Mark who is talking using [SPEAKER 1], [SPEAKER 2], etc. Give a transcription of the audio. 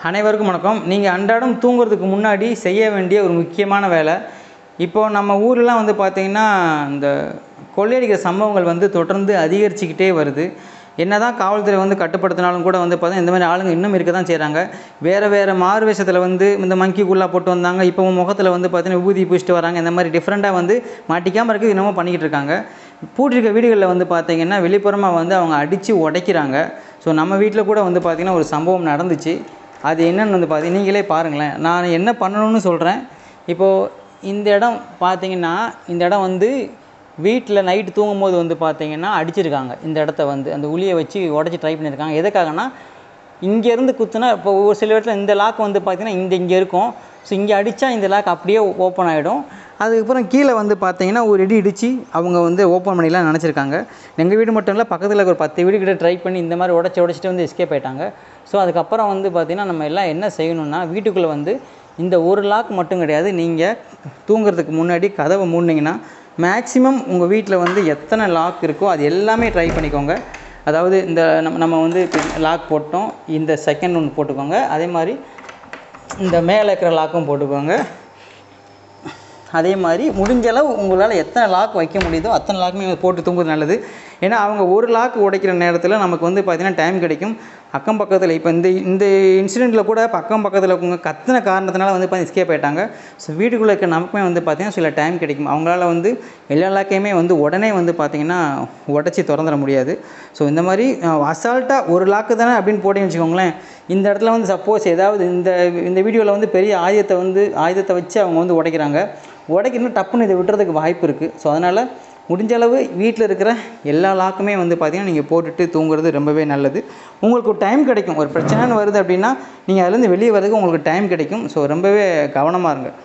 [SPEAKER 1] அனைவருக்கும் வணக்கம். நீங்கள் அன்றாடம் தூங்குறதுக்கு முன்னாடி செய்ய வேண்டிய ஒரு முக்கியமான வேலை. இப்போது நம்ம ஊர்லாம் வந்து பார்த்திங்கன்னா, இந்த கொள்ளையடிக்கிற சம்பவங்கள் வந்து தொடர்ந்து அதிகரிச்சுக்கிட்டே வருது. என்னதான் காவல்துறை வந்து கட்டுப்படுத்தினாலும் கூட வந்து பார்த்தீங்கன்னா, இந்த மாதிரி ஆளுங்க இன்னும் இருக்க தான் செய்கிறாங்க. வேறு மாறு வேஷத்தில் வந்து இந்த மங்கிக்குள்ளே போட்டு வந்தாங்க. இப்போ முகத்தில் வந்து பார்த்திங்கன்னா விபூதி பூசிட்டு வராங்க. இந்த மாதிரி டிஃப்ரெண்ட்டாக வந்து மாட்டிக்காமல் இருக்குது என்னமோ பண்ணிக்கிட்டு இருக்காங்க. பூட்டிருக்க வீடுகளில் வந்து பார்த்திங்கன்னா வெளிப்புறமாக வந்து அவங்க அடித்து உடைக்கிறாங்க. ஸோ நம்ம வீட்டில் கூட வந்து பார்த்திங்கன்னா ஒரு சம்பவம் நடந்துச்சு. அது என்னென்னு வந்து பார்த்தீங்கன்னா நீங்களே பாருங்களேன். நான் என்ன பண்ணணும்னு சொல்கிறேன். இப்போது இந்த இடம் பார்த்தீங்கன்னா, இந்த இடம் வந்து வீட்டில் நைட்டு தூங்கும்போது வந்து பார்த்தீங்கன்னா அடிச்சிருக்காங்க. இந்த இடத்த வந்து அந்த உளியை வச்சு உடச்சி ட்ரை பண்ணியிருக்காங்க. எதுக்காகனா, இங்கேருந்து குத்துனா இப்போ ஒரு சில இடத்துல இந்த லாக் வந்து பார்த்திங்கன்னா இங்கே இருக்கும். ஸோ இங்கே அடித்தா இந்த லாக் அப்படியே ஓப்பன் ஆகிடும். அதுக்கப்புறம் கீழே வந்து பார்த்தீங்கன்னா ஒரு இடி இடித்து அவங்க வந்து ஓப்பன் பண்ணிடலாம் நினச்சிருக்காங்க. எங்கள் வீடு மட்டும் இல்லை, பக்கத்தில் ஒரு 10 வீடு கிட்ட ட்ரை பண்ணி இந்த மாதிரி உடச்சிட்டு வந்து எஸ்கேப் ஆகிட்டாங்க. ஸோ அதுக்கப்புறம் வந்து பார்த்திங்கன்னா நம்ம எல்லாம் என்ன செய்யணும்னா, வீட்டுக்குள்ளே வந்து இந்த ஒரு லாக் மட்டும் கிடையாது, நீங்கள் தூங்குறதுக்கு முன்னாடி கதவை மூடினீங்கன்னா மேக்ஸிமம் உங்கள் வீட்டில் வந்து எத்தனை லாக் இருக்கோ அது எல்லாமே ட்ரை பண்ணிக்கோங்க. அதாவது இந்த நம்ம வந்து லாக் போட்டோம், இந்த செகண்ட் ஒன்று போட்டுக்கோங்க. அதே மாதிரி இந்த மேலே இருக்கிற லாக்கும் போட்டுக்கோங்க. அதே மாதிரி முடிஞ்சளவு உங்களால் எத்தனை லாக் வைக்க முடியுதோ அத்தனை லாக்குமே போட்டு தூங்குறது நல்லது. ஏன்னா அவங்க ஒரு லாக் உடைக்கிற நேரத்தில் நமக்கு வந்து பார்த்திங்கன்னா டைம் கிடைக்கும். அக்கம் பக்கத்தில் இப்போ இந்த இன்சிடெண்ட்டில் கூட அக்கம் பக்கத்தில் இருக்கவங்க கத்தின காரணத்தினால வந்து பார்த்திங்கன்னா எஸ்கேப் ஆகிட்டாங்க. ஸோ வீட்டுக்குள்ளே இருக்க நமக்குமே வந்து பார்த்திங்கன்னா சில டைம் கிடைக்கும். அவங்களால வந்து எல்லா லாக்கையுமே வந்து உடனே வந்து பார்த்திங்கன்னா உடச்சி திறந்துட முடியாது. ஸோ இந்த மாதிரி அசால்ட்டாக ஒரு லாக்கு தானே அப்படின்னு போட்டிங்கன்னு வச்சுக்கோங்களேன். இந்த இடத்துல வந்து சப்போஸ் ஏதாவது இந்த வீடியோவில் வந்து பெரிய ஆயுதத்தை வச்சு அவங்க வந்து உடைக்கிறாங்க. உடைக்கணும் டப்புன்னு இதை விட்டுறதுக்கு வாய்ப்பு இருக்குது. ஸோ அதனால் முடிஞ்ச அளவு வீட்டில் இருக்கிற எல்லா லாக்குமே வந்து பார்த்திங்கன்னா நீங்கள் போட்டுட்டு தூங்குறது ரொம்பவே நல்லது. உங்களுக்கு ஒரு டைம் கிடைக்கும். ஒரு பிரச்சனைன்னு வருது அப்படின்னா நீங்கள் அதுலேருந்து வெளியே வரதுக்கு உங்களுக்கு டைம் கிடைக்கும். ஸோ ரொம்பவே கவனமாக இருங்க.